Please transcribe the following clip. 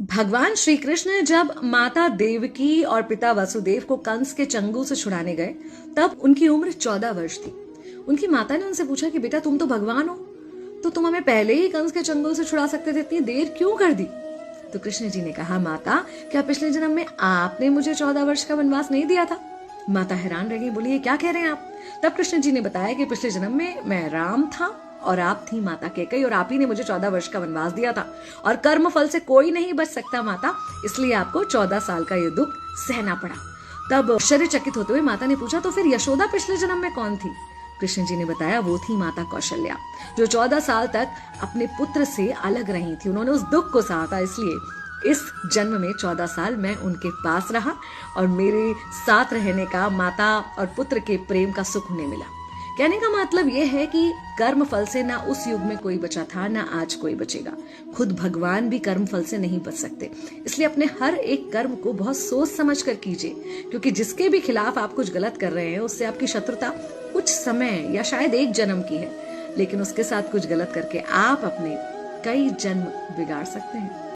भगवान श्री कृष्ण जब माता देवकी और पिता वसुदेव को कंस के चंगुल से छुड़ाने गए तब उनकी उम्र 14 वर्ष थी। उनकी माता ने उनसे पूछा कि बेटा तुम तो भगवान हो, तो तुम हमें पहले ही कंस के चंगुल से छुड़ा सकते थे, इतनी देर क्यों कर दी? तो कृष्ण जी ने कहा, माता क्या पिछले जन्म में आपने मुझे 14 वर्ष का वनवास नहीं दिया था? माता हैरान रह गई, बोली ये क्या कह रहे हैं आप? तब कृष्ण जी ने बताया कि पिछले जन्म में मैं राम था और आप थी माता कैकेयी और आप ही ने मुझे 14 वर्ष का वनवास दिया था और कर्म फल से कोई नहीं बच सकता माता, इसलिए आपको 14 साल का ये दुख सहना पड़ा। तब आश्चर्यचकित होते हुए माता ने पूछा, तो फिर यशोदा पिछले जन्म में कौन थी? कृष्ण जी ने बताया, वो थी माता कौशल्या, जो 14 साल तक अपने पुत्र से अलग रही थी। उन्होंने उस दुख को सहा था, इसलिए इस जन्म में 14 साल मैं उनके पास रहा और मेरे साथ रहने का माता और पुत्र के प्रेम का सुख उन्हें मिला। कहने का मतलब यह है कि कर्म फल से ना उस युग में कोई बचा था, ना आज कोई बचेगा। खुद भगवान भी कर्म फल से नहीं बच सकते, इसलिए अपने हर एक कर्म को बहुत सोच समझ कर कीजिए, क्योंकि जिसके भी खिलाफ आप कुछ गलत कर रहे हैं उससे आपकी शत्रुता कुछ समय या शायद एक जन्म की है, लेकिन उसके साथ कुछ गलत करके आप अपने कई जन्म बिगाड़ सकते हैं।